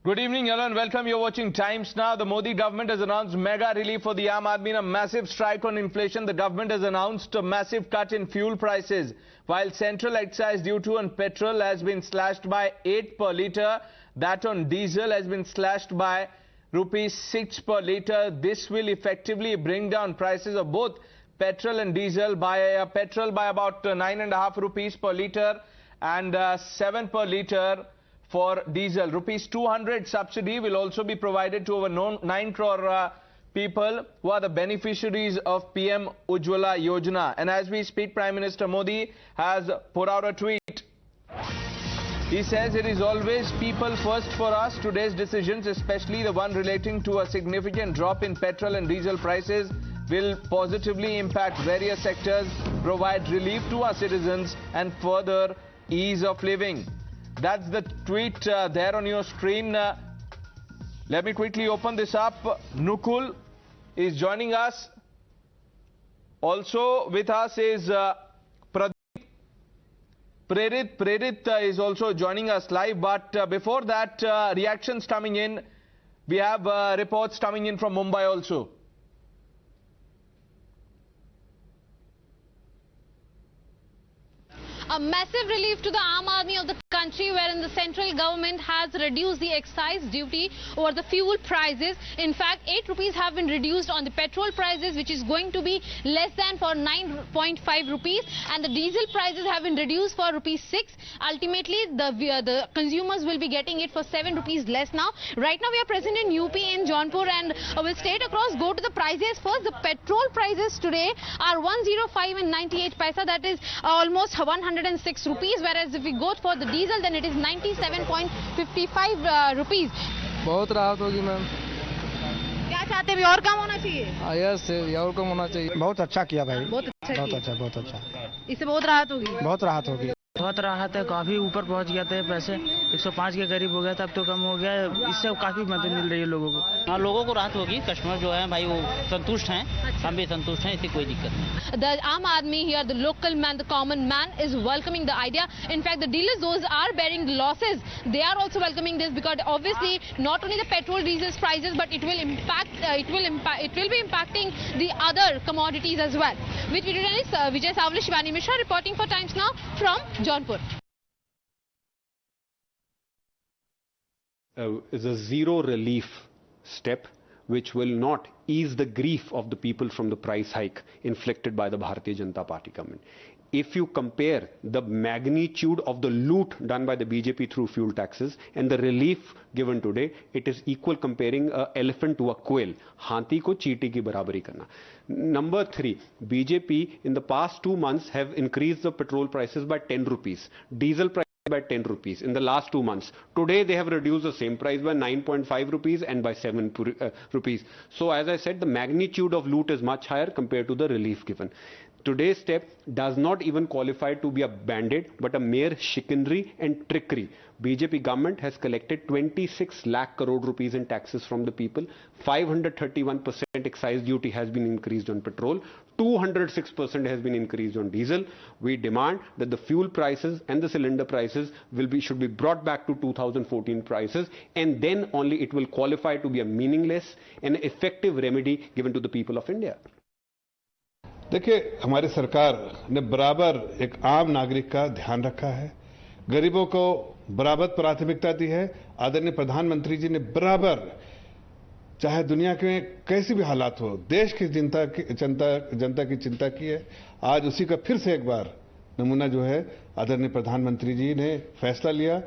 Good evening, hello and welcome. You're watching Times Now. The Modi government has announced mega relief for the Aam Aadmi in a massive strike on inflation. The government has announced a massive cut in fuel prices. While central excise duty on petrol has been slashed by 8 per litre, that on diesel has been slashed by ₹6 per litre. This will effectively bring down prices of both petrol and diesel by about 9.5 rupees per litre and 7 per litre for diesel. ₹200 subsidy will also be provided to over 9 crore people who are the beneficiaries of PM Ujjwala Yojana. And as we speak, Prime Minister Modi has put out a tweet. He says it is always people first for us. Today's decisions, especially the one relating to a significant drop in petrol and diesel prices, will positively impact various sectors, provide relief to our citizens and further ease of living. That's the tweet there on your screen. Let me quickly open this up. Nukul is joining us. Also with us is Prerit is also joining us live. But before that, reactions coming in. We have reports coming in from Mumbai also. A massive relief to the Aam Aadmi of the country, wherein the central government has reduced the excise duty over the fuel prices. In fact, 8 rupees have been reduced on the petrol prices, which is going to be less than for 9.5 rupees, and the diesel prices have been reduced for ₹6. Ultimately, the consumers will be getting it for 7 rupees less now. Right now, we are present in UP in Jaunpur, and we'll straight across go to the prices. First, the petrol prices today are 105 and 98 paisa. That is almost 106 rupees, whereas if we go for the diesel, then it is 97.55 rupees. बहुत राहत होगी ma'am. क्या चाहते हैं, और कम होना चाहिए? Yes, और कम होना चाहिए। बहुत अच्छा किया भाई, बहुत अच्छा, बहुत अच्छा। इससे बहुत राहत होगी। बहुत राहत होगी। बहुत राहत है, काफ़ी ऊपर पहुंच गया था पैसे, 105 के करीब हो गया था, अब तो कम हो गया है। इससे काफ़ी मदद मिल रही है लोगों को। हाँ, लोगों को राहत होगी। कस्टमर जो है भाई वो संतुष्ट हैं, हम भी संतुष्ट हैं, इससे कोई दिक्कत नहीं। The Aam Aadmi here, the local man, the common man, is welcoming the idea. In fact, the dealers, those are bearing the losses, they are also welcoming this, because obviously not only the petrol, diesel prices, but it will be impacting the other commodities as well. With journalist Vijay Savli, Shivani Mishra reporting for Times Now from Jaunpur. Is a zero relief step which will not ease the grief of the people from the price hike inflicted by the Bharatiya Janata Party government. If you compare the magnitude of the loot done by the BJP through fuel taxes and the relief given today, it is equal comparing an elephant to a quail. Hathi ko cheeti ki barabari karna. Number 3, BJP in the past 2 months have increased the petrol prices by 10 rupees. Diesel price by 10 rupees in the last 2 months. Today they have reduced the same price by 9.5 rupees and by 7 rupees. So as I said, the magnitude of loot is much higher compared to the relief given. Today's step does not even qualify to be a band-aid, but a mere chicanery and trickery. BJP government has collected 26 lakh crore rupees in taxes from the people. 531% excise duty has been increased on petrol. 206% has been increased on diesel. We demand that the fuel prices and the cylinder prices should be brought back to 2014 prices, and then only it will qualify to be a meaningless and effective remedy given to the people of India. देखिए, हमारी सरकार ने बराबर एक आम नागरिक का ध्यान रखा है, गरीबों को बराबर प्राथमिकता दी है। आदरणीय प्रधानमंत्री जी ने बराबर, चाहे दुनिया के कैसी भी हालात हो, देश की जनता की चिंता की है। आज उसी का फिर से एक बार नमूना जो है, आदरणीय प्रधानमंत्री जी ने फैसला लिया,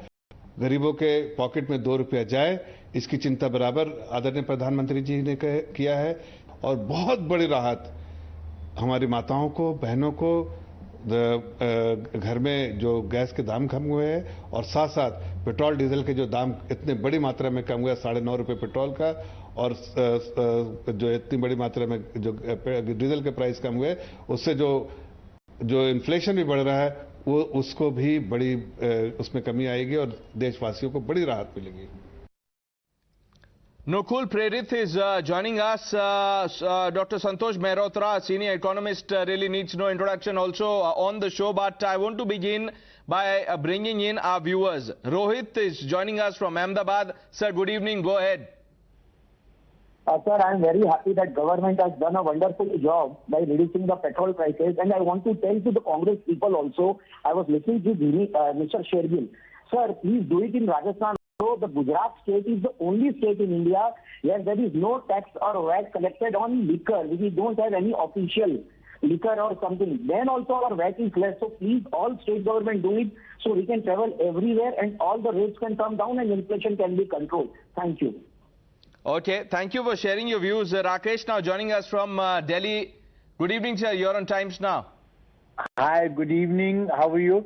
गरीबों के पॉकेट में 2 रुपया जाए, इसकी चिंता बराबर आदरणीय प्रधानमंत्री जी ने किया है। और बहुत बड़ी राहत हमारी माताओं को, बहनों को, घर में जो गैस के दाम कम हुए हैं, और साथ साथ पेट्रोल डीजल के जो दाम इतने बड़ी मात्रा में कम हुआ, 9.5 रुपये पेट्रोल का, और जो इतनी बड़ी मात्रा में जो डीजल के प्राइस कम हुए, उससे जो इन्फ्लेशन भी बढ़ रहा है, वो उसको भी बड़ी उसमें कमी आएगी और देशवासियों को बड़ी राहत मिलेगी। Nukul Prerit is joining us. Dr. Santosh Mehrotra, senior economist, really needs no introduction also on the show. But I want to begin by bringing in our viewers. Rohit is joining us from Ahmedabad. Sir, good evening. Go ahead. Sir, I am very happy that government has done a wonderful job by reducing the petrol prices. And I want to tell to the Congress people also, I was listening to Mr. Shergill. Sir, please do it in Rajasthan. So the Gujarat state is the only state in India where there is no tax or VAT collected on liquor. We don't have any official liquor or something. Then also our VAT is less. So please, all state government do it so we can travel everywhere and all the rates can come down and inflation can be controlled. Thank you. Okay, thank you for sharing your views. Rakesh now joining us from Delhi. Good evening, sir. You're on Times Now. Hi, good evening. How are you?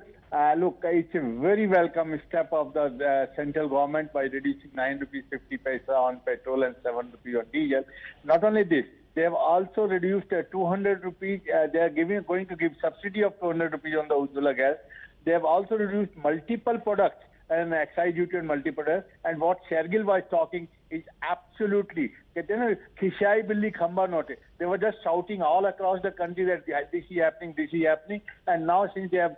Look, it's a very welcome step of the central government by reducing 9 rupees 50 paisa on petrol and 7 rupees on diesel. Not only this, they have also reduced 200 rupees. They are going to give subsidy of 200 rupees on the Ujjwala gas. They have also reduced multiple products and excise duty on multiple products. And what Shergill was talking is absolutely, they were just shouting all across the country that this is happening, this is happening. And now since they have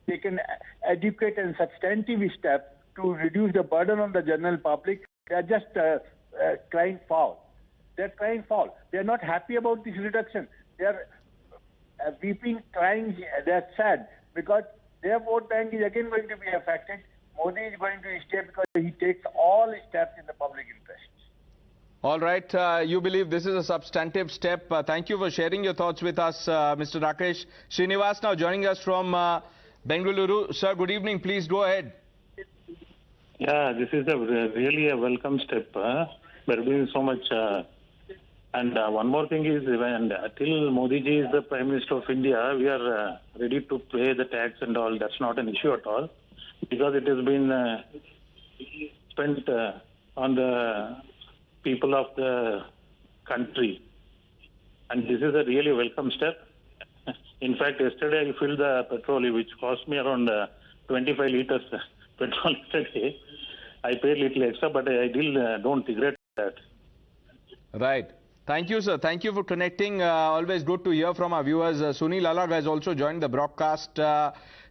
taken adequate and substantive steps to reduce the burden on the general public, they are just crying foul. They're crying foul. They're not happy about this reduction. They're weeping, crying, they're sad because their vote bank is again going to be affected. Modi is going to stay because he takes all steps in the public interest. All right. You believe this is a substantive step. Thank you for sharing your thoughts with us, Mr. Rakesh. Srinivas now joining us from Bengaluru. Sir, good evening. Please go ahead. Yeah, this is really a welcome step. We're doing so much. And one more thing is, when till Modi ji is the Prime Minister of India, we are ready to pay the tax and all. That's not an issue at all, because it has been spent on the people of the country. And this is a really welcome step. In fact, yesterday I filled the petrol, which cost me around 25 liters petrol yesterday. I paid little extra, but I still don't regret that. Right. Thank you, sir. Thank you for connecting. Always good to hear from our viewers. Sunil Alag has also joined the broadcast.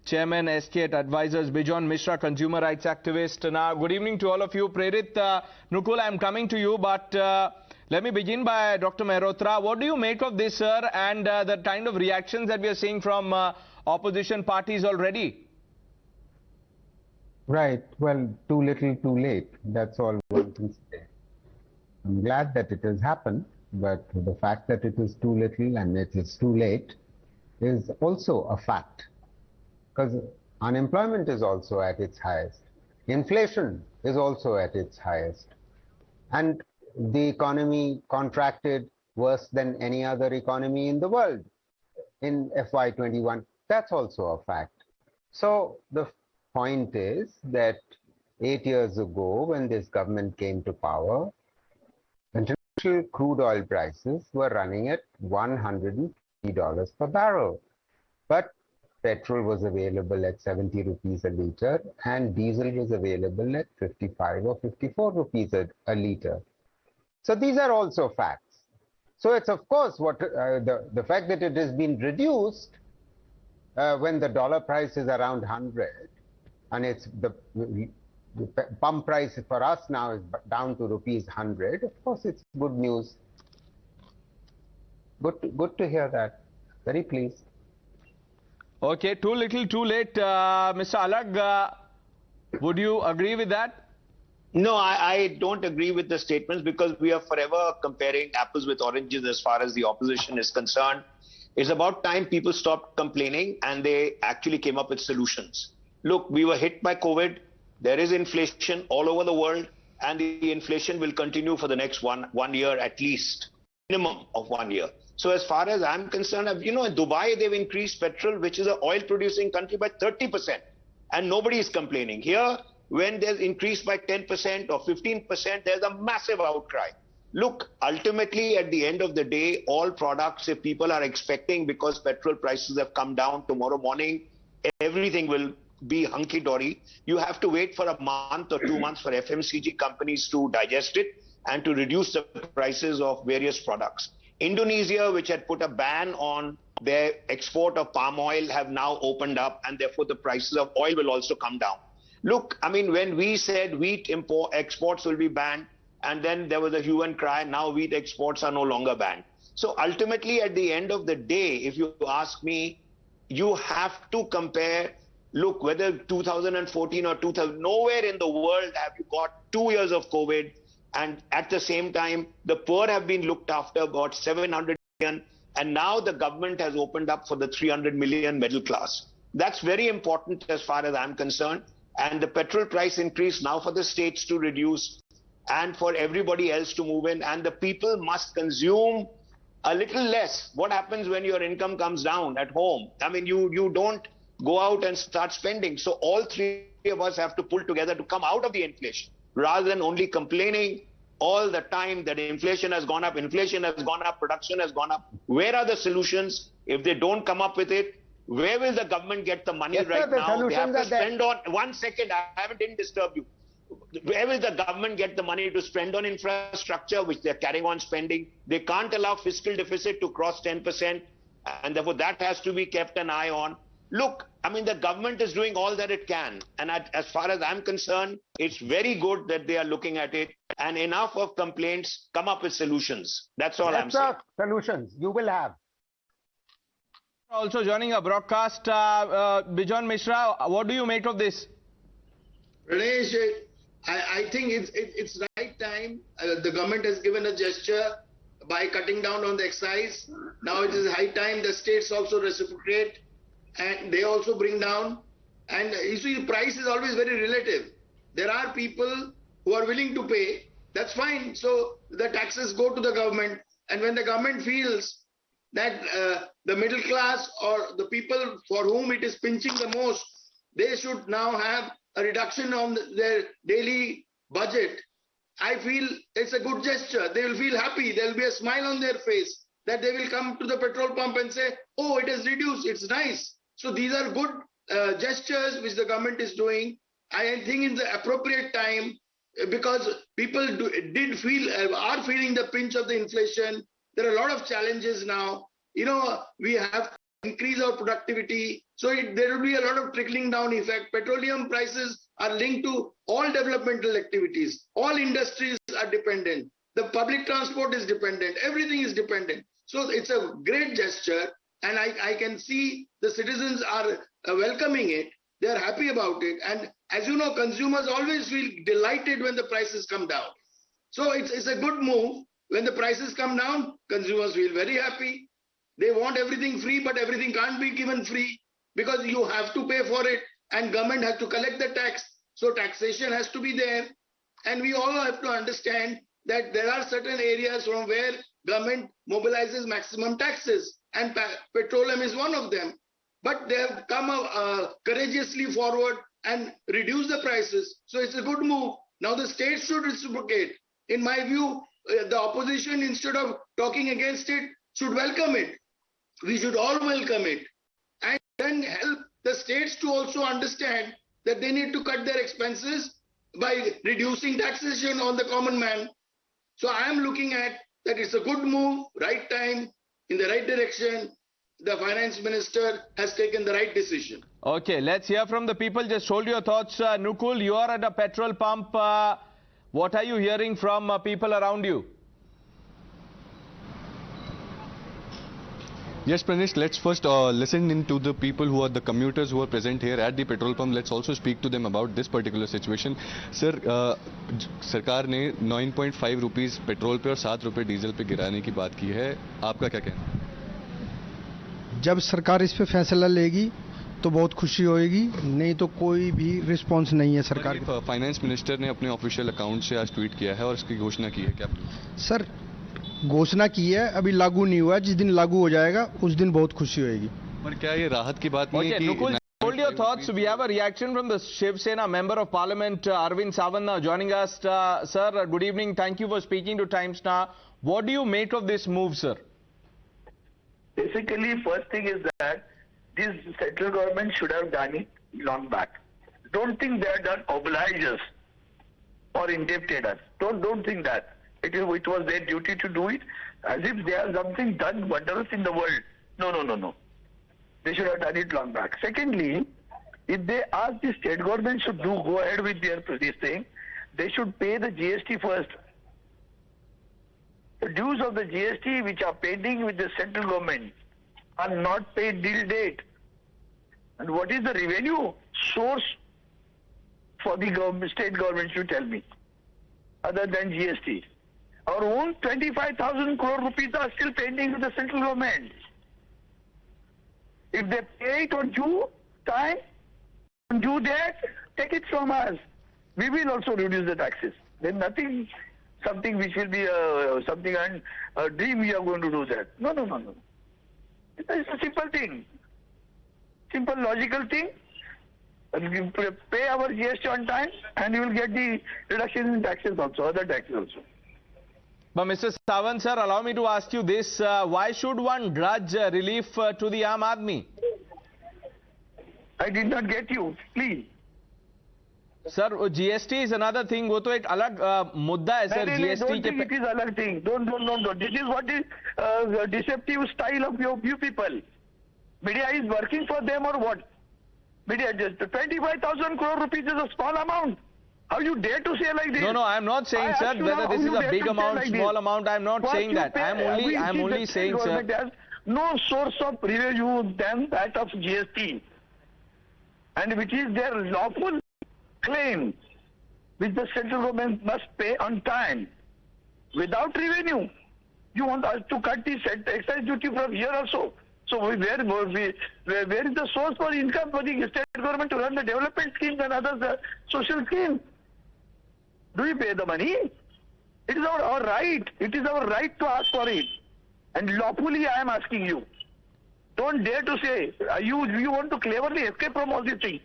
Chairman, SK Advisors, Bijon Mishra, consumer rights activist. Now, good evening to all of you. Prerit, Nukul, I am coming to you, but let me begin by Dr. Mehrotra. What do you make of this, sir, and the kind of reactions that we are seeing from opposition parties already? Right. Well, too little, too late. That's all one can say. I'm glad that it has happened, but the fact that it is too little and it is too late is also a fact. Because unemployment is also at its highest. Inflation is also at its highest. And the economy contracted worse than any other economy in the world in FY21. That's also a fact. So the point is that 8 years ago, when this government came to power, international crude oil prices were running at $103 per barrel. But petrol was available at 70 rupees a litre and diesel was available at 55 or 54 rupees a litre. So these are also facts. So it's of course what the fact that it has been reduced when the dollar price is around 100 and it's the pump price for us now is down to rupees 100. Of course, it's good news. Good to hear that. Very pleased. Okay, too little, too late. Mr. Alag, would you agree with that? No, I don't agree with the statements because we are forever comparing apples with oranges as far as the opposition is concerned. It's about time people stopped complaining and they actually came up with solutions. Look, we were hit by COVID. There is inflation all over the world and the inflation will continue for the next one year at least, minimum of 1 year. So as far as I'm concerned, you know, in Dubai, they've increased petrol, which is an oil producing country, by 30%. And nobody is complaining. Here, when there's increased by 10% or 15%, there's a massive outcry. Look, ultimately, at the end of the day, all products, if people are expecting, because petrol prices have come down tomorrow morning, everything will be hunky-dory. You have to wait for a month or 2 months for FMCG companies to digest it and to reduce the prices of various products. Indonesia, which had put a ban on their export of palm oil have now opened up, and therefore the prices of oil will also come down. Look, I mean, when we said wheat exports will be banned, and then there was a hue and cry, now wheat exports are no longer banned. So ultimately, at the end of the day, if you ask me, you have to compare, look, whether 2014 or 2000, nowhere in the world have you got 2 years of COVID, and at the same time, the poor have been looked after, about 700 million, and now the government has opened up for the 300 million middle class. That's very important as far as I'm concerned. And the petrol price increase now for the states to reduce and for everybody else to move in, and the people must consume a little less. What happens when your income comes down at home? I mean, you don't go out and start spending. So all three of us have to pull together to come out of the inflation, rather than only complaining all the time that inflation has gone up, production has gone up. Where are the solutions? If they don't come up with it, where will the government get the money now? They have to spend on, 1 second, I didn't disturb you. Where will the government get the money to spend on infrastructure, which they're carrying on spending? They can't allow fiscal deficit to cross 10%, and therefore that has to be kept an eye on. Look, I mean, the government is doing all that it can, and as far as I'm concerned, it's very good that they are looking at it, and enough of complaints, come up with solutions. That's all I'm saying. Solutions you will have. Also joining our broadcast, Bijon Mishra, what do you make of this? Ranesh, I think it's right time. The government has given a gesture by cutting down on the excise. Now it is high time the states also reciprocate and they also bring down. And you see, price is always very relative. There are people who are willing to pay. That's fine. So the taxes go to the government. And when the government feels that the middle class or the people for whom it is pinching the most, they should now have a reduction on their daily budget, I feel it's a good gesture. They will feel happy. There will be a smile on their face that they will come to the petrol pump and say, oh, it has reduced. It's nice. So these are good gestures which the government is doing. I think in the appropriate time, because people are feeling the pinch of the inflation. There are a lot of challenges now. You know, we have to increase our productivity. So there will be a lot of trickling down effect. Petroleum prices are linked to all developmental activities. All industries are dependent. The public transport is dependent. Everything is dependent. So it's a great gesture. And I can see the citizens are welcoming it. They are happy about it. And as you know, consumers always feel delighted when the prices come down. So it's a good move. When the prices come down, consumers feel very happy. They want everything free, but everything can't be given free because you have to pay for it and government has to collect the tax. So taxation has to be there. And we all have to understand that there are certain areas from where government mobilizes maximum taxes, and petroleum is one of them. But they have come courageously forward and reduce the prices. So it's a good move. Now the states should reciprocate. In my view, the opposition, instead of talking against it, should welcome it. We should all welcome it. And then help the states to also understand that they need to cut their expenses by reducing taxation on the common man. So I am looking at that it's a good move, right time, in the right direction. The finance minister has taken the right decision. Okay, let's hear from the people. Just hold your thoughts. Nukul, you are at a petrol pump. What are you hearing from people around you? Yes, Pranesh, let's first listen into the people who are the commuters who are present here at the petrol pump. Let's also speak to them about this particular situation. Sir, सरकार ने 9.5 rupees petrol पे और 7 रुपए diesel पे गिराने की बात की है. आपका क्या कहना है? जब सरकार इस पे फैसला लेगी तो बहुत खुशी होगी, नहीं तो कोई भी रिस्पांस नहीं है सरकार की. फाइनेंस मिनिस्टर ने अपने ऑफिशियल अकाउंट से आज ट्वीट किया है और इसकी घोषणा की है. क्या सर घोषणा की है, अभी लागू नहीं हुआ. जिस दिन लागू हो जाएगा उस दिन बहुत खुशी होगी. पर क्या ये राहत की बात नहीं है कि Nukul, hold your thoughts. We have a reaction from the Shiv Sena member of parliament, Arvind Sawant, now joining us. Sir, good evening. Thank you for speaking to Times Now. What do you make of this move, sir? Basically, first thing is that this central government should have done it long back. Don't think they have done oblige us or indebted us. Don't think that. It was their duty to do it as if they have something done wondrous in the world. No. They should have done it long back. Secondly, if they ask the state government should go ahead with this thing, they should pay the GST first. The dues of the GST which are pending with the central government are not paid till date. And what is the revenue source for the state government, you tell me, other than GST? Our own 25,000 crore rupees are still pending with the central government. If they pay it on due time, on due date, take it from us. We will also reduce the taxes. Then nothing, something which will be a dream we are going to do that. No. It's a simple thing. Simple logical thing. You pay our GST on time and you will get the reduction in taxes also, other taxes also. But Mr. Sawant, sir, allow me to ask you this. Why should one grudge relief to the Aam Aadmi? I did not get you. Please. Sir, GST is another thing. वो तो एक अलग मुद्दा है sir GST Don't think it is another thing. Don't. This is what is the deceptive style of you people. Media is working for them or what? Media just 25,000 crore rupees is a small amount. How you dare to say like this? No, I am not saying, sir, whether this is a big amount, small amount. I am not saying that. I am only saying, sir. Has no source of revenue than that of GST, and which is their lawful claim, which the central government must pay on time, without revenue. You want us to cut the excise duty from here also. So where is the source for income for the state government to run the development schemes and other social schemes? Do we pay the money? It is our right. It is our right to ask for it. And lawfully I am asking you. Don't dare to say, you want to cleverly escape from all these things.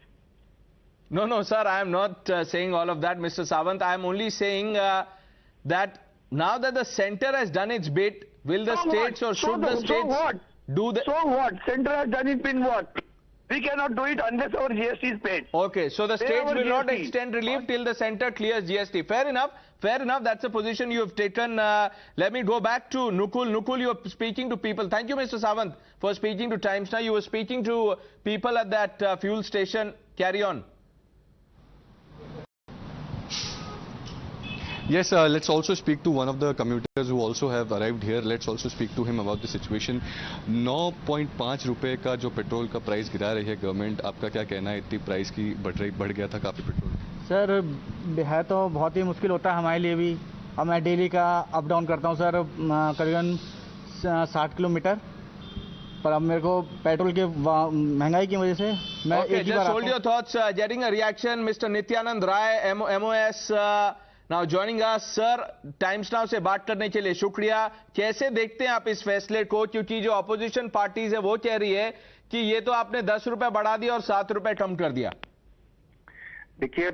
No, sir, I am not saying all of that, Mr. Sawant. I am only saying that now that the centre has done its bit, will the states or should the states do the... So what? Centre has done it in what? We cannot do it unless our GST is paid. Okay, so the states will not extend relief till the centre clears GST. Fair enough. That's a position you have taken. Let me go back to Nukul. Nukul, you are speaking to people. Thank you, Mr. Sawant, for speaking to Times Now. You were speaking to people at that fuel station. Carry on. Yes, let's also speak to one of the commuters who also have arrived here. Let's also speak to him about the situation. 9.5 रुपए का जो petrol का price गिरा रही है government, आपका क्या कहना है? इतनी प्राइस की बढ़ गया था काफ़ी पेट्रोल? सर है तो बहुत ही मुश्किल होता है हमारे लिए भी। अब मैं डेली का अप डाउन करता हूँ सर, करीबन 60 किलोमीटर, पर अब मेरे को पेट्रोल के महंगाई की वजह से मैं एक ही बार hold your thoughts. Getting a reaction, Mr. Nityanand Rai, MOS. Now joining us, sir, Times Now से बात करने के लिए शुक्रिया। कैसे देखते हैं आप इस फैसले को, क्योंकि जो ऑपोजिशन पार्टीज है वो कह रही है कि ये तो आपने 10 रुपए बढ़ा दिया और 7 रुपए कम कर दिया। देखिए,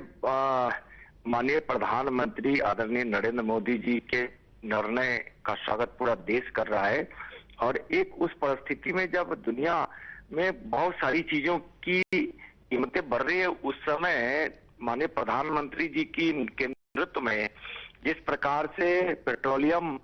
माननीय प्रधानमंत्री आदरणीय नरेंद्र मोदी जी के निर्णय का स्वागत पूरा देश कर रहा है, और एक उस परिस्थिति में जब दुनिया में बहुत सारी चीजों की कीमतें बढ़ रही है, उस समय माननीय प्रधानमंत्री जी की नेतृत्व में जिस प्रकार से पेट्रोलियम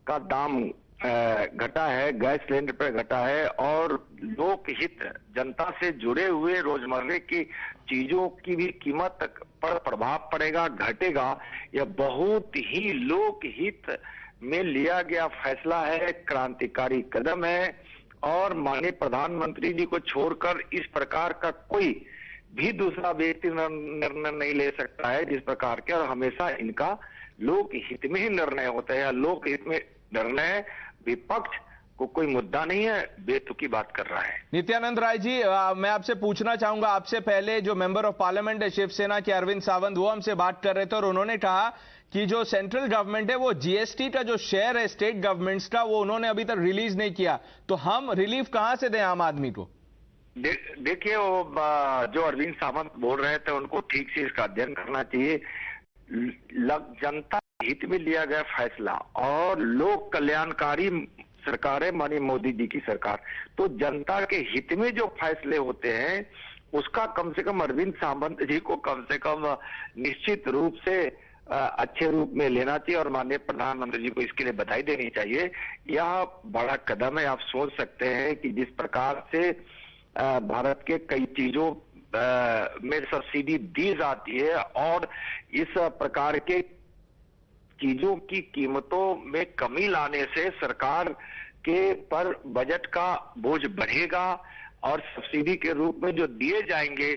का दाम घटा है, गैस सिलेंडर पर घटा है, और लोकहित जनता से जुड़े हुए रोजमर्रे की चीजों की भी कीमत पर प्रभाव पड़ेगा, घटेगा, यह बहुत ही लोकहित में लिया गया फैसला है, क्रांतिकारी कदम है। और माननीय प्रधानमंत्री जी को छोड़कर इस प्रकार का कोई भी दूसरा व्यक्ति निर्णय नहीं ले सकता है जिस प्रकार के, और हमेशा इनका लोक हित में ही निर्णय होता है। लोक हित में निर्णय विपक्ष को कोई मुद्दा नहीं है, बेतुकी बात कर रहा है। नित्यानंद राय जी, मैं आपसे पूछना चाहूंगा, आपसे पहले जो मेंबर ऑफ पार्लियामेंट है शिवसेना के अरविंद सावंत, वो हमसे बात कर रहे थे और उन्होंने कहा कि जो सेंट्रल गवर्नमेंट है वो जीएसटी का जो शेयर है स्टेट गवर्नमेंट्स का, वो उन्होंने अभी तक रिलीज नहीं किया, तो हम रिलीफ कहां से दें आम आदमी को? देखिए, वो जो अरविंद सावंत बोल रहे थे उनको ठीक से इसका अध्ययन करना चाहिए। जनता हित में लिया गया फैसला और लोक कल्याणकारी सरकार है माननीय मोदी जी की सरकार, तो जनता के हित में जो फैसले होते हैं उसका कम से कम अरविंद सावंत जी को कम से कम निश्चित रूप से अच्छे रूप में लेना चाहिए और माननीय प्रधानमंत्री जी को इसके लिए बधाई देनी चाहिए। यह बड़ा कदम है। आप सोच सकते हैं कि जिस प्रकार से भारत के कई चीजों में सब्सिडी दी जाती है और इस प्रकार के चीजों की कीमतों में कमी लाने से सरकार के पर बजट का बोझ बढ़ेगा और सब्सिडी के रूप में जो दिए जाएंगे,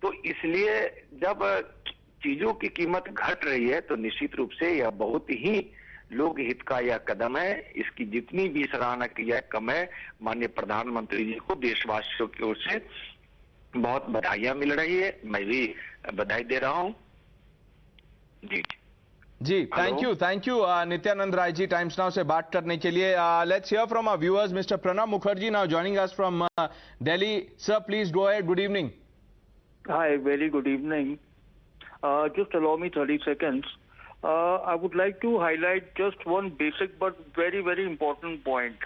तो इसलिए जब चीजों की कीमत घट रही है तो निश्चित रूप से यह बहुत ही लोक हित का यह कदम है। इसकी जितनी भी सराहना की जाए कम है। माननीय प्रधानमंत्री जी को देशवासियों की ओर से बहुत बधाइयां मिल रही है। मैं भी बधाई दे रहा हूं। जी thank you Nityananda Rai ji Times Now से बात करने के लिए। Let's hear from our viewers mister Pranab Mukherjee now joining us from Delhi. Sir please go ahead. Good evening. Hi, very good evening. Just allow me 30 seconds. I would like to highlight just one basic but very, very important point.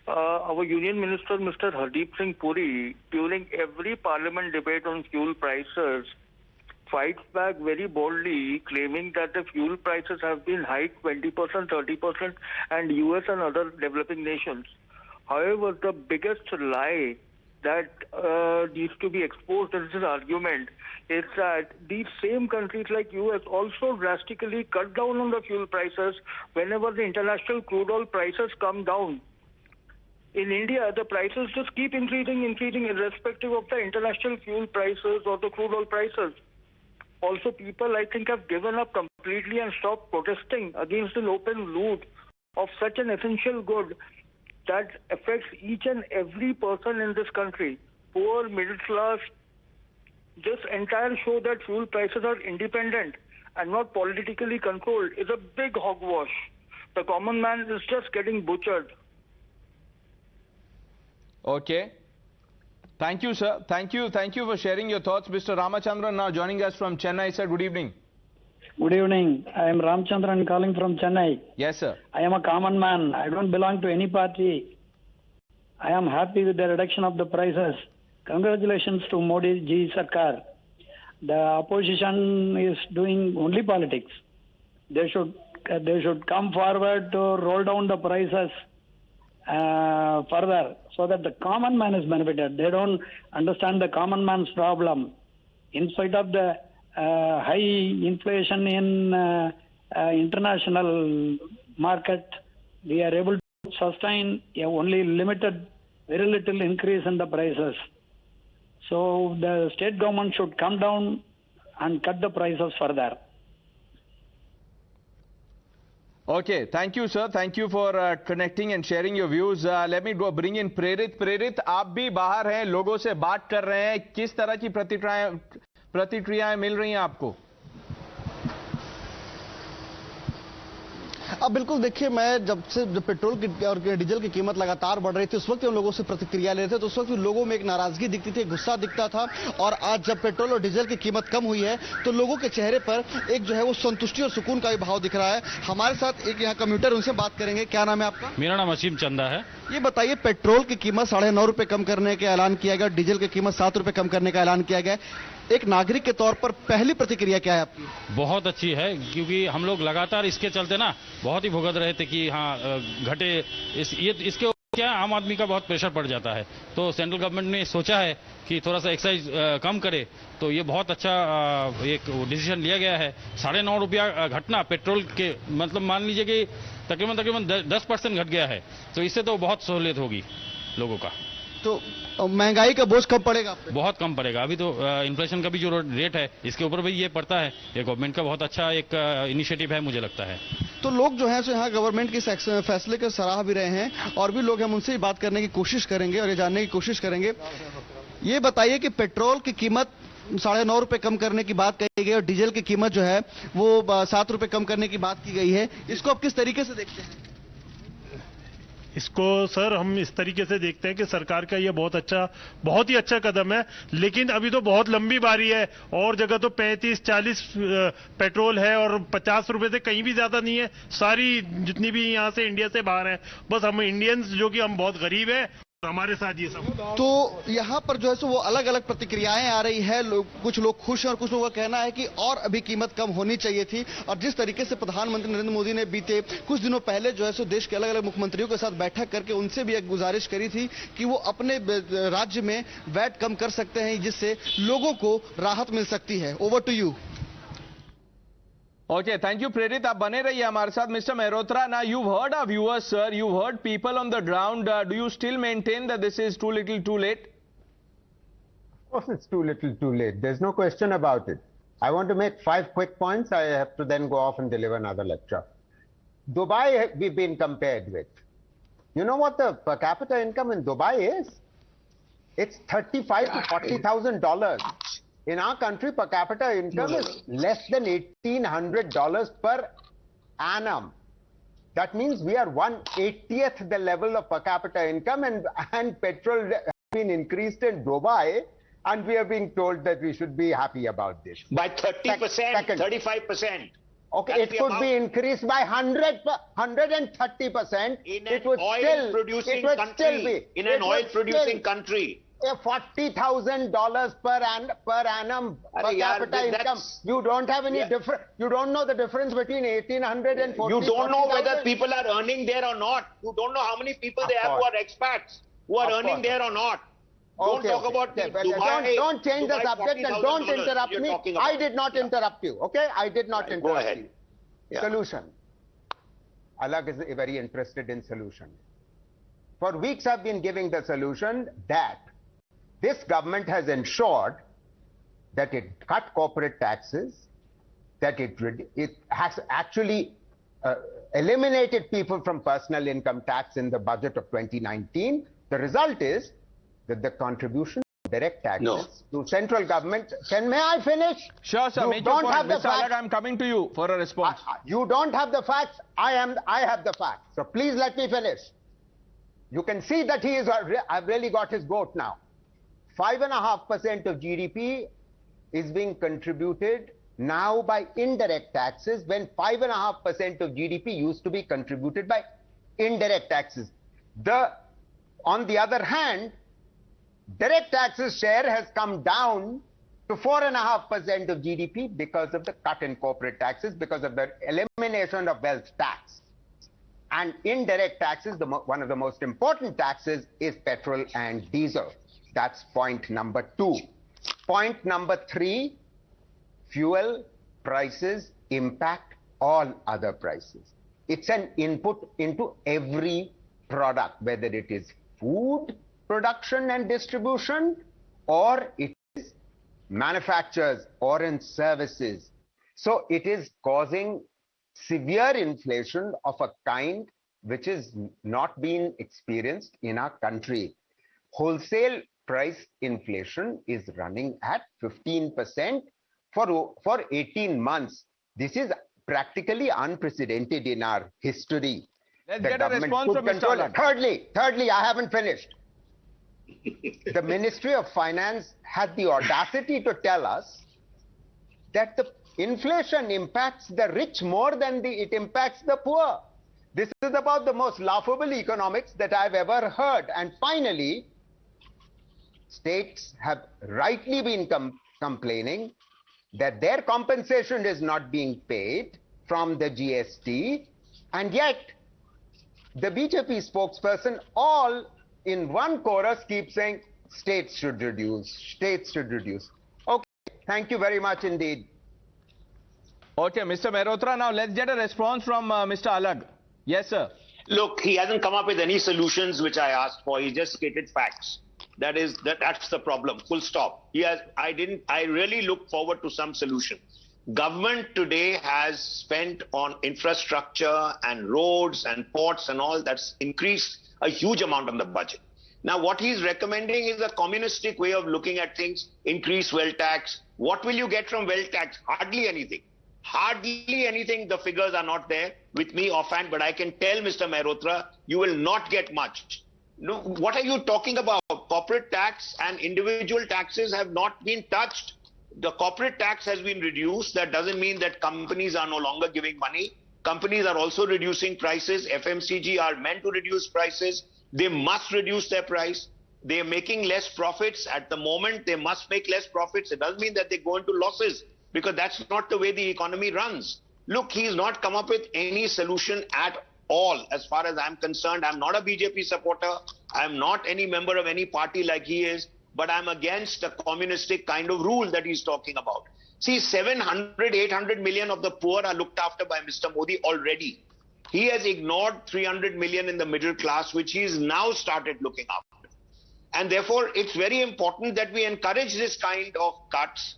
Our Union Minister, Mr. Hardeep Singh Puri, during every parliament debate on fuel prices, fights back very boldly, claiming that the fuel prices have been hiked 20%, 30%, and US and other developing nations. However, the biggest lie that needs to be exposed in this argument is that these same countries like US also drastically cut down on the fuel prices whenever the international crude oil prices come down. In India, the prices just keep increasing irrespective of the international fuel prices or the crude oil prices. Also, people, I think, have given up completely and stopped protesting against the open loot of such an essential good that affects each and every person in this country, poor, middle class. This entire show that fuel prices are independent and not politically controlled is a big hogwash. The common man is just getting butchered. Okay. Thank you, sir. Thank you for sharing your thoughts. Mr. Ramachandran now joining us from Chennai. Sir, good evening. Good evening. I am Ramachandran calling from Chennai. Yes, sir. I am a common man. I don't belong to any party. I am happy with the reduction of the prices. Congratulations to Modi ji Sarkar. The opposition is doing only politics. They should come forward to roll down the prices further so that the common man is benefited. They don't understand the common man's problem. In spite of the high inflation in international market, we are able to sustain only limited, very little increase in the prices. So the state government should come down and cut the prices further. Okay, thank you, sir. Thank you for connecting and sharing your views. Let me go bring in Prerit. Prerit, आप भी बाहर हैं, लोगों से बात कर रहे हैं. किस तरह की प्रतिक्रियाएं मिल रही हैं आपको? अब बिल्कुल देखिए, मैं जब पेट्रोल की और डीजल की कीमत लगातार बढ़ रही थी उस वक्त हम लोगों से प्रतिक्रिया ले रहे थे तो उस वक्त लोगों में एक नाराजगी दिखती थी, गुस्सा दिखता था। और आज जब पेट्रोल और डीजल की कीमत कम हुई है तो लोगों के चेहरे पर एक जो है वो संतुष्टि और सुकून का भी भाव दिख रहा है। हमारे साथ एक यहाँ कम्यूटर, उनसे बात करेंगे। क्या नाम है आपका? मेरा नाम असीम चंदा है। ये बताइए, पेट्रोल की कीमत 9.5 रुपए कम करने का ऐलान किया गया, डीजल की कीमत 7 रुपए कम करने का ऐलान किया गया। एक नागरिक के तौर पर पहली प्रतिक्रिया क्या है आपकी? बहुत अच्छी है, क्योंकि हम लोग लगातार इसके चलते ना बहुत ही भुगत रहे थे कि हाँ घटे। इसके क्या आम आदमी का बहुत प्रेशर पड़ जाता है, तो सेंट्रल गवर्नमेंट ने सोचा है कि थोड़ा सा एक्साइज कम करे, तो ये बहुत अच्छा एक डिसीजन लिया गया है। 9.5 रुपया घटना पेट्रोल के, मतलब मान लीजिए कि तकरीबन 10% घट गया है, तो इससे तो बहुत सहूलियत होगी लोगों का। तो महंगाई का बोझ कम पड़ेगा? बहुत कम पड़ेगा। अभी तो इन्फ्लेशन का भी जो रेट है इसके ऊपर भी ये पड़ता है। ये गवर्नमेंट का बहुत अच्छा एक इनिशिएटिव है मुझे लगता है। तो लोग जो हैं सो यहाँ गवर्नमेंट के फैसले को सराह भी रहे हैं और भी लोग हम उनसे ही बात करने की कोशिश करेंगे और ये जानने की कोशिश करेंगे। ये बताइए कि पेट्रोल की कीमत 9.5 रुपए कम करने की बात कही गई और डीजल की कीमत जो है वो 7 रुपए कम करने की बात की गई है, इसको आप किस तरीके से देखते हैं? इसको सर हम इस तरीके से देखते हैं कि सरकार का ये बहुत ही अच्छा कदम है, लेकिन अभी तो बहुत लंबी बारी है। और जगह तो 35-40 पेट्रोल है और 50 रुपए से कहीं भी ज्यादा नहीं है। सारी जितनी भी यहाँ से इंडिया से बाहर है, बस हम इंडियंस जो कि हम बहुत गरीब है हमारे साथ ये सब। तो यहाँ पर जो है सो वो अलग अलग प्रतिक्रियाएं आ रही है। कुछ लोग खुश हैं और कुछ लोगों का कहना है कि और अभी कीमत कम होनी चाहिए थी। और जिस तरीके से प्रधानमंत्री नरेंद्र मोदी ने बीते कुछ दिनों पहले जो है सो देश के अलग अलग मुख्यमंत्रियों के साथ बैठक करके उनसे भी एक गुजारिश करी थी कि वो अपने राज्य में वैट कम कर सकते हैं, जिससे लोगों को राहत मिल सकती है। Over to you. Okay, thank you, Prerit. आप बने रहिए हमारे साथ. Mr. Mehrotra, now you've heard our viewers, sir. You've heard people on the ground. Do you still maintain that this is too little, too late? Of course, it's too little, too late. There's no question about it. I want to make 5 quick points. I have to then go off and deliver another lecture. Dubai, we've been compared with. You know what the per capita income in Dubai is? It's $35,000 to $40,000. In our country, per capita income is less than $1,800 per annum. That means we are 1/80th the level of per capita income, and petrol has been increased in Dubai, and we are being told that we should be happy about this. By 30%, 35%. Okay, That's it could be increased by 130%. In an oil-producing country. In an oil-producing country. $40,000 per annum per capita income. You don't have any difference. You don't know the difference between 1,800 and 40,000. You don't know whether people are earning there or not. You don't know how many people they have who are expats who are earning there or not. Don't talk about Dubai. Don't change the subject and don't interrupt me. I did not interrupt you. Okay, I did not interrupt Go ahead. you. Solution. Alag is very interested in solution. For weeks I've been giving the solution that this government has ensured that it cut corporate taxes, that it has actually eliminated people from personal income tax in the budget of 2019. The result is that the contribution of direct taxes to central government. May I finish? Sure, sir. You don't have the facts. I'm coming to you for a response. You don't have the facts. I have the facts. So please let me finish. You can see that I've really got his goat now. 5.5% of GDP is being contributed now by indirect taxes, when 5.5% of GDP used to be contributed by indirect taxes. On the other hand, direct taxes share has come down to 4.5% of GDP because of the cut in corporate taxes, because of the elimination of wealth tax. And indirect taxes, one of the most important taxes, is petrol and diesel. That's point number 2. Point number 3, fuel prices impact all other prices. It's an input into every product, whether it is food production and distribution, or it is manufacturers, or in services. So it is causing severe inflation of a kind which is not being experienced in our country. Wholesale price inflation is running at 15% for 18 months. This is practically unprecedented in our history. Let's get a response from Mr. Alag. Thirdly, I haven't finished. The Ministry of Finance had the audacity to tell us that the inflation impacts the rich more than it impacts the poor. This is about the most laughable economics that I've ever heard. And finally, states have rightly been complaining that their compensation is not being paid from the GST, and yet the BJP spokesperson all in one chorus keeps saying states should reduce, states should reduce. Okay, thank you very much indeed. Okay, Mr. Mehrotra, now let's get a response from Mr. Alag. Yes, sir. Look, he hasn't come up with any solutions which I asked for. He just stated facts. That's the problem. Full stop. I really look forward to some solution. Government today has spent on infrastructure and roads and ports and all. That's increased a huge amount on the budget. Now, what he's recommending is a communistic way of looking at things. Increase wealth tax. What will you get from wealth tax? Hardly anything. Hardly anything. The figures are not there with me offhand, but I can tell Mr. Mehrotra, you will not get much. No, what are you talking about? Corporate tax and individual taxes have not been touched. The corporate tax has been reduced. That doesn't mean that companies are no longer giving money. Companies are also reducing prices. FMCG are meant to reduce prices. They must reduce their price. They are making less profits. At the moment, they must make less profits. It doesn't mean that they go into losses, because that's not the way the economy runs. Look, he's not come up with any solution at all. As far as I'm concerned, I'm not a BJP supporter. I'm not any member of any party like he is, but I'm against the communistic kind of rule that he's talking about. See, 700, 800 million of the poor are looked after by Mr. Modi already. He has ignored 300 million in the middle class, which he's now started looking after. And therefore, it's very important that we encourage this kind of cuts.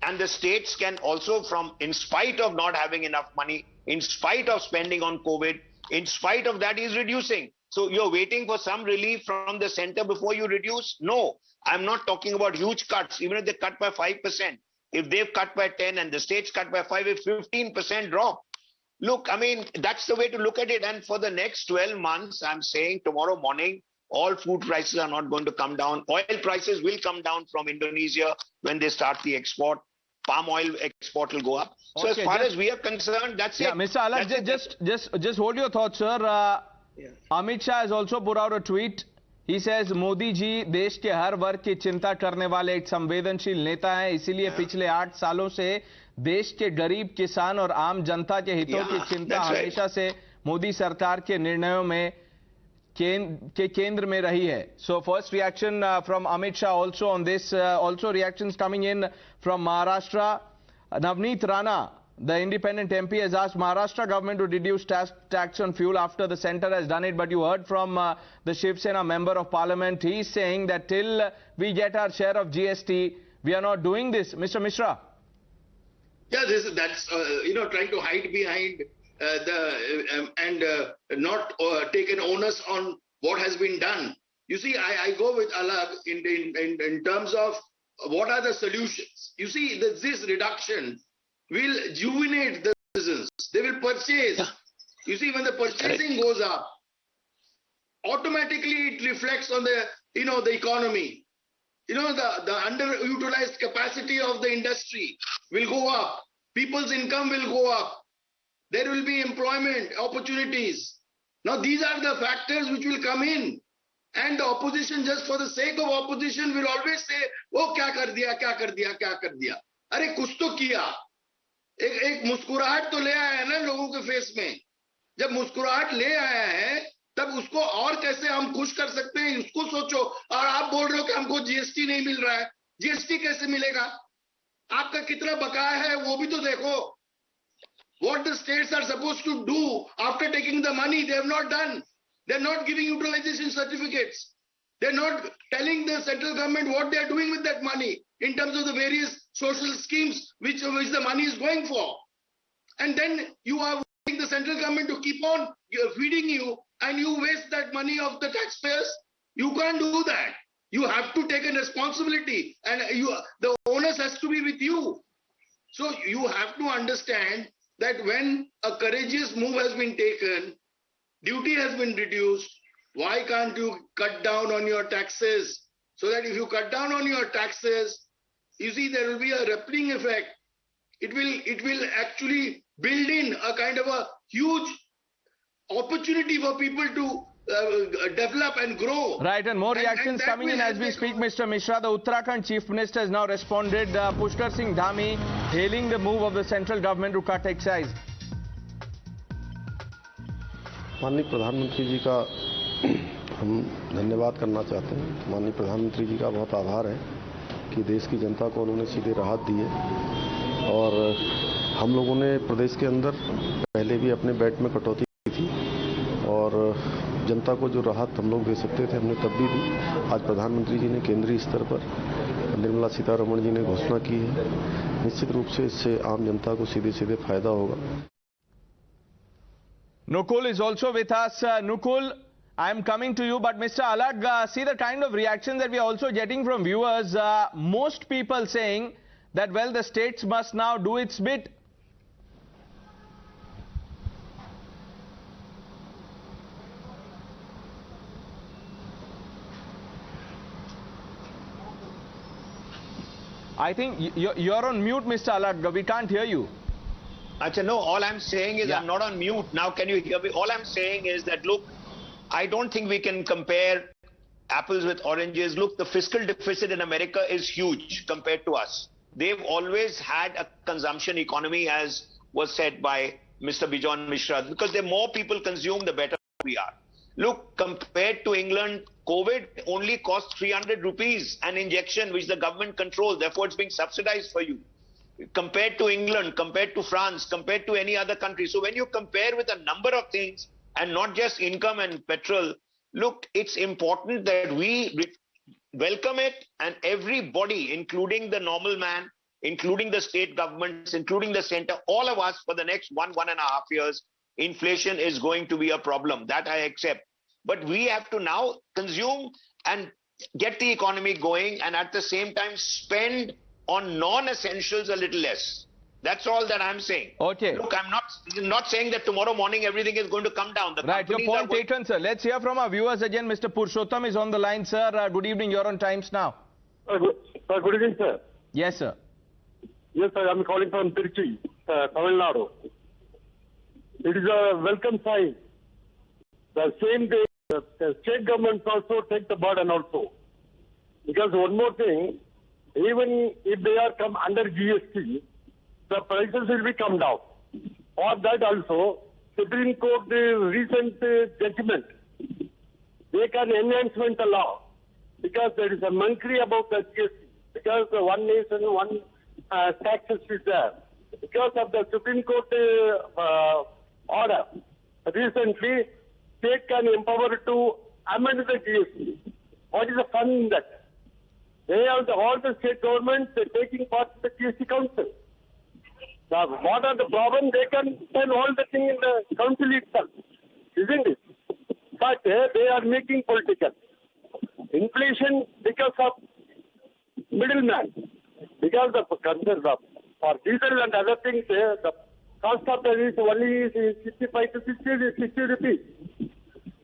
And the states can also, in spite of not having enough money, in spite of spending on COVID, in spite of that, he's reducing. So you're waiting for some relief from the center before you reduce? No, I'm not talking about huge cuts. Even if they cut by 5%, if they've cut by 10 and the states cut by 5, it's 15% drop. Look, I mean, that's the way to look at it. And for the next 12 months, I'm saying tomorrow morning, all food prices are not going to come down. Oil prices will come down from Indonesia when they start the export. Palm oil export will go up. So as far as we are concerned, that's it. Yeah, Mr. Alak, just hold your thoughts, sir. Amit Shah has also put out a tweet. He says, Modi ji देश के हर वर्ग की चिंता करने वाले एक संवेदनशील नेता हैं, इसीलिए पिछले 8 सालों से देश के गरीब किसान और आम जनता के हितों की चिंता हमेशा से मोदी सरकार के निर्णयों में केंद्र में रही है. So first reaction from Amit Shah also on this. Also reactions coming in from Maharashtra. Navneet Rana, the independent MP, has asked Maharashtra government to reduce tax on fuel after the centre has done it. But you heard from the Shiv Sena member of parliament. He is saying that till we get our share of GST, we are not doing this. Mr. Mishra. Yeah, that's trying to hide behind not take an onus on what has been done. You see, I go with Alak in terms of what are the solutions. You see, this reduction will rejuvenate the citizens. They will purchase. You see, when the purchasing goes up, automatically it reflects on the economy. The underutilized capacity of the industry will go up. People's income will go up. There will be employment opportunities. Now, these are the factors which will come in. And the opposition, just for the sake of opposition, will always say, oh, kya kar diya, kya kar diya, kya kar diya. Arey, kuch to kiya. एक मुस्कुराहट तो ले आया है ना लोगों के face में. जब मुस्कुराहट ले आया है, तब उसको और कैसे हम खुश कर सकते हैं, उसको सोचो. और आप बोल रहे हो कि हमको जीएसटी नहीं मिल रहा है. जीएसटी कैसे मिलेगा? आपका कितना बकाया है वो भी तो देखो. What the states are supposed to do after taking the money, they have not done. They are not giving utilization certificates. They are not telling the central government what they are doing with that money in terms of the various social schemes which the money is going for. And then you are wanting the central government to keep on feeding you, and you waste that money of the taxpayers. You can't do that. You have to take a responsibility, and the onus has to be with you. So you have to understand that when a courageous move has been taken, duty has been reduced, why can't you cut down on your taxes? So that if you cut down on your taxes, you see there will be a rippling effect. It will actually build in a kind of a huge opportunity for people to develop and grow. Right, and more reactions coming in as we speak, Mr. Mishra. The Uttarakhand Chief Minister has now responded. Pushkar Singh Dhami hailing the move of the central government to cut excise. माननीय प्रधानमंत्री जी का हम धन्यवाद करना चाहते हैं. माननीय प्रधानमंत्री जी का बहुत आभार है कि देश की जनता को उन्होंने सीधे राहत दी है. और हम लोगों ने प्रदेश के अंदर पहले भी अपने बैट में कटौती की थी और जनता को जो राहत हम लोग दे सकते थे हमने तब भी दी. आज प्रधानमंत्री जी ने केंद्रीय स्तर पर निर्मला सीतारमण जी ने घोषणा की है. निश्चित रूप से इससे आम जनता को सीधे सीधे फायदा होगा. Nukul is also with us. Nukul, I am coming to you, but Mr. Alak, see the kind of reaction that we are also getting from viewers. Most people saying that, well, the states must now do its bit. I think you're on mute, Mr. Alak. We can't hear you. Achha, no, all I'm saying is I'm not on mute. Now can you hear me? All I'm saying is that, look, I don't think we can compare apples with oranges. Look, the fiscal deficit in America is huge compared to us. They've always had a consumption economy, as was said by Mr. Bijon Mishra, because the more people consume, the better we are. Look, compared to England, COVID only cost 300 rupees an injection, which the government controls. Therefore, it's being subsidized for you. Compared to England, compared to France, compared to any other country. So when you compare with a number of things and not just income and petrol, look, it's important that we welcome it, and everybody, including the normal man, including the state governments, including the center, all of us for the next 1.5 years, inflation is going to be a problem. That I accept. But we have to now consume and get the economy going, and at the same time spend on non-essentials a little less. That's all that I'm saying. Okay. Look, I'm not saying that tomorrow morning everything is going to come down. Right, your point taken, sir. Let's hear from our viewers again. Mr. Purushottam is on the line, sir. Good evening. You're on Times Now. Good evening, sir. Yes, sir. Yes, sir. I'm calling from Tirchi, Tamil Nadu. It is a welcome sign. The same day, the state governments also take the burden also. Because one more thing, even if they are come under GST, the prices will be come down. For that also, Supreme Court recent judgment, they can enhancement the law, because there is a monkery about the GST, because the one nation, one taxes is there. Because of the Supreme Court order, recently, state can empower to amend the GST. What is the fun in that? They are all the state governments taking part in the GST council. Now, what are the problems? They can tell all the thing in the council itself, isn't it? But they are making political. Inflation because of middleman. Because of for diesel and other things, the cost of the is only 65 to 60 rupees.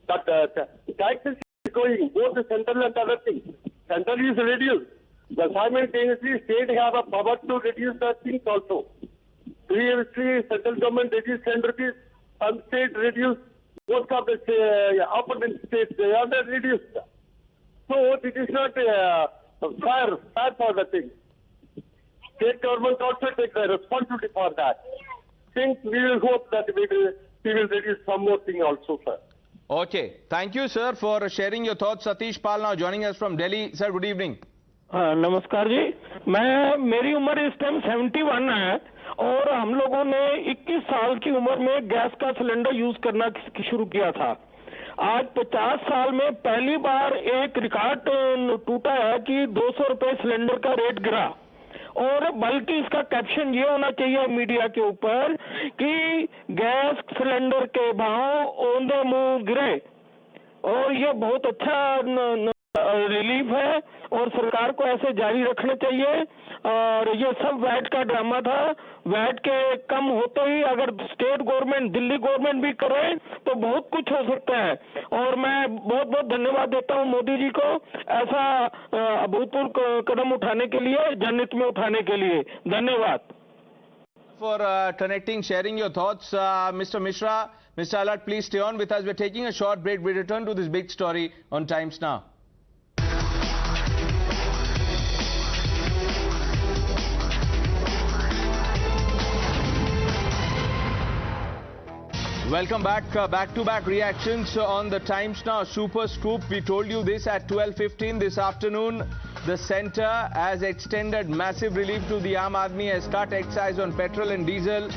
But taxes is going, both the central and other things. Central is reduced. The simultaneously state have a power to reduce the things also. Previously, central government reduced 10 rupees, some state reduced, most of the opponent states, they are reduced. So it is not fair for the thing. State government also take the responsibility for that. Since we will hope that we will reduce some more thing also, sir. Okay. Thank you, sir, for sharing your thoughts. Satish Pal now joining us from Delhi. Sir, good evening. नमस्कार जी, मेरी उम्र इस time 71 है और हम लोगों ने 21 साल की उम्र में गैस का सिलेंडर यूज करना शुरू किया था। आज 50 साल में पहली बार एक रिकॉर्ड टूटा है कि 200 रुपए सिलेंडर का रेट गिरा, और बल्कि इसका कैप्शन ये होना चाहिए मीडिया के ऊपर कि गैस सिलेंडर के भाव औंधे मुंह गिरे, और ये बहुत अच्छा रिलीफ है और सरकार को ऐसे जारी रखना चाहिए। और ये सब वैट का ड्रामा था। वैट के कम होते ही अगर स्टेट गवर्नमेंट, दिल्ली गवर्नमेंट भी करे तो बहुत कुछ हो सकता है। और मैं बहुत बहुत धन्यवाद देता हूं मोदी जी को ऐसा अभूतपूर्व कदम उठाने के लिए, जनहित में उठाने के लिए। धन्यवाद। For connecting, sharing your thoughts, Mr. Mishra, Mr. Alat, please stay on with us. We're taking a short break. We return to this big story on Times Now. Welcome back. Back-to-back reactions on the Times Now Super Scoop. We told you this at 12:15 this afternoon. The centre has extended massive relief to the Aam Aadmi, has cut excise on petrol and diesel.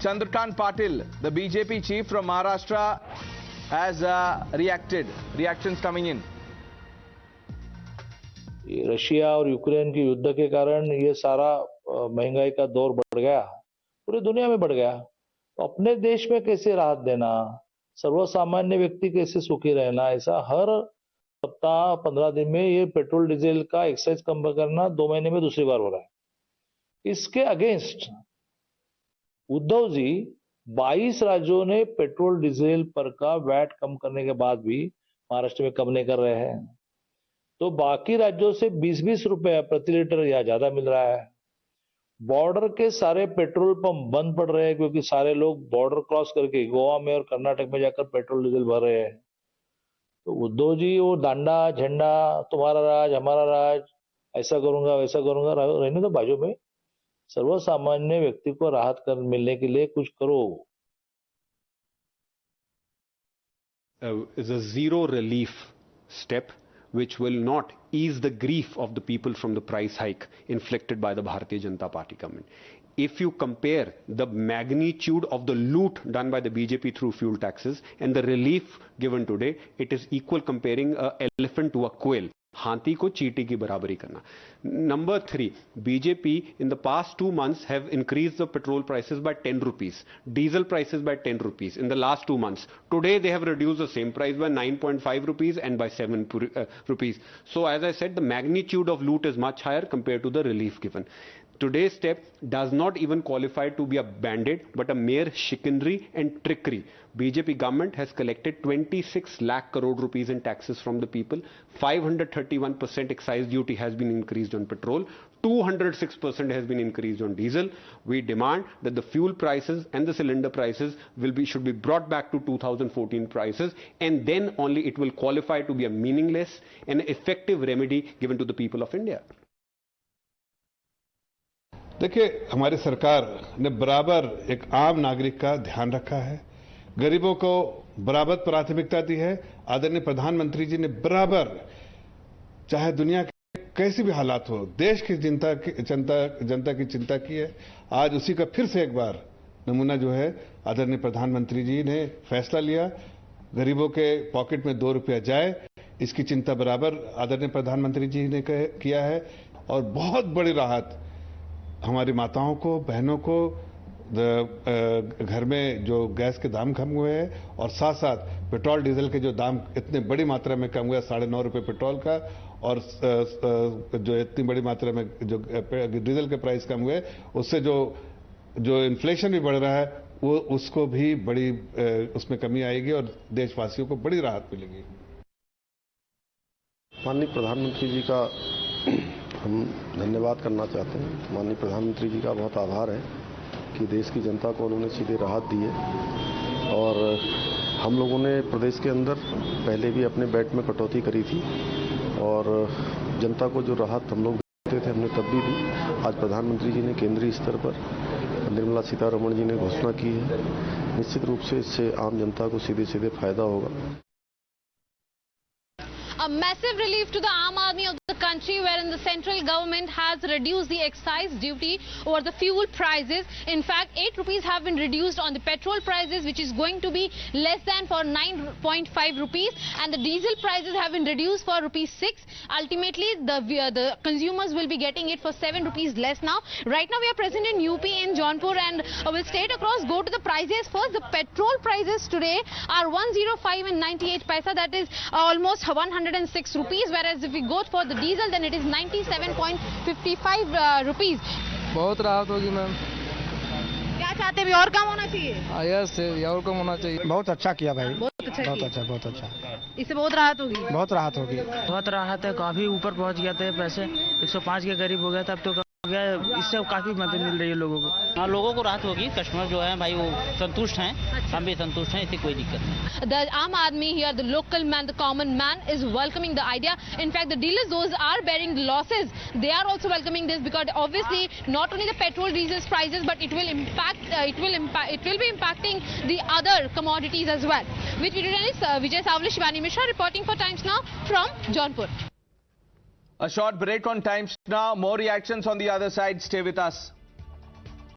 Chandrakant Patil, the BJP chief from Maharashtra, has reacted. Reactions coming in. Russia और Ukraine के युद्ध के कारण ये सारा महंगाई का दौर बढ़ गया, पूरी दुनिया में बढ़ गया। तो अपने देश में कैसे राहत देना, सर्वसामान्य व्यक्ति कैसे सुखी रहना, ऐसा हर सप्ताह 15 दिन में ये पेट्रोल डीजल का एक्साइज कम करना 2 महीने में दूसरी बार हो रहा है। इसके अगेंस्ट उद्धव जी 22 राज्यों ने पेट्रोल डीजल पर का वैट कम करने के बाद भी महाराष्ट्र में कम नहीं कर रहे हैं, तो बाकी राज्यों से 20-20 रुपए प्रति लीटर या ज्यादा मिल रहा है। बॉर्डर के सारे पेट्रोल पंप बंद पड़ रहे हैं क्योंकि सारे लोग बॉर्डर क्रॉस करके गोवा में और कर्नाटक में जाकर पेट्रोल डीजल भर रहे हैं। तो उद्धव जी वो डांडा झंडा तुम्हारा राज हमारा राज ऐसा करूंगा वैसा करूंगा रहने दो बाजू में। सर्वसामान्य व्यक्ति को राहत कर मिलने के लिए कुछ करो। Is a zero relief step which will not ease the grief of the people from the price hike inflicted by the Bharatiya Janata Party government. If you compare the magnitude of the loot done by the BJP through fuel taxes and the relief given today, it is equal comparing an elephant to a quail. हाथी को चींटी की बराबरी करना. Number 3, BJP in the past 2 months have increased the petrol prices by 10 rupees, diesel prices by 10 rupees in the last 2 months. Today they have reduced the same price by 9.5 rupees and by 7 rupees. So as I said, the magnitude of loot is much higher compared to the relief given. Today's step does not even qualify to be a band-aid, but a mere chicanery and trickery. BJP government has collected 26 lakh crore rupees in taxes from the people. 531% excise duty has been increased on petrol. 206% has been increased on diesel. We demand that the fuel prices and the cylinder prices should be brought back to 2014 prices, and then only it will qualify to be a meaningless and effective remedy given to the people of India. देखिए, हमारी सरकार ने बराबर एक आम नागरिक का ध्यान रखा है, गरीबों को बराबर प्राथमिकता दी है। आदरणीय प्रधानमंत्री जी ने बराबर, चाहे दुनिया के कैसी भी हालात हो, देश की जनता की चिंता की है। आज उसी का फिर से एक बार नमूना जो है, आदरणीय प्रधानमंत्री जी ने फैसला लिया, गरीबों के पॉकेट में 2 रुपया जाए, इसकी चिंता बराबर आदरणीय प्रधानमंत्री जी ने किया है। और बहुत बड़ी राहत हमारी माताओं को, बहनों को, घर में जो गैस के दाम कम हुए हैं और साथ साथ पेट्रोल डीजल के जो दाम इतने बड़ी मात्रा में कम हुआ, 9.5 रुपये पेट्रोल का, और जो इतनी बड़ी मात्रा में जो डीजल के प्राइस कम हुए, उससे जो इन्फ्लेशन भी बढ़ रहा है, वो उसको भी बड़ी उसमें कमी आएगी और देशवासियों को बड़ी राहत मिलेगी। माननीय प्रधानमंत्री जी का हम धन्यवाद करना चाहते हैं। माननीय प्रधानमंत्री जी का बहुत आभार है कि देश की जनता को उन्होंने सीधे राहत दी है। और हम लोगों ने प्रदेश के अंदर पहले भी अपने वैट में कटौती करी थी और जनता को जो राहत हम लोग देते थे हमने तब भी दी। आज प्रधानमंत्री जी ने केंद्रीय स्तर पर निर्मला सीतारमण जी ने घोषणा की है। निश्चित रूप से इससे आम जनता को सीधे फायदा होगा। A massive relief to the Aam Aadmi of the country, wherein the central government has reduced the excise duty over the fuel prices. In fact, 8 rupees have been reduced on the petrol prices, which is going to be less than for 9.5 rupees, and the diesel prices have been reduced for rupees 6. Ultimately, the consumers will be getting it for 7 rupees less now. Right now, we are present in UP in Jaunpur, and we'll straight across go to the prices. First, the petrol prices today are 105 and 98 paisa. That is almost 106 rupees, whereas if we go for the diesel, then it is 97.55 rupees. बहुत राहत होगी ma'am. क्या चाहते हैं, और कम होना चाहिए? Yes, और कम होना चाहिए। बहुत अच्छा किया भाई, बहुत अच्छा, बहुत अच्छा। इससे बहुत राहत होगी। बहुत राहत होगी, बहुत राहत है। काफी ऊपर पहुंच गया था पैसे, 105 के करीब हो गया था, अब तो गया। इससे काफी मदद मिल रही है लोगों को। हाँ, लोगों को राहत होगी। कस्टमर जो है भाई वो संतुष्ट हैं, हम भी संतुष्ट हैं, इससे कोई दिक्कत नहीं। The Aam Aadmi here, the local man, the common man, is welcoming the idea. In fact, the dealers, those are bearing the losses, they are also welcoming this, because obviously not only the petrol, diesel prices, but it will be impacting the other commodities as well. With journalist Vijay Savli, Shivani Mishra reporting for Times Now from Jaunpur. A short break on Times Now. More reactions on the other side. Stay with us.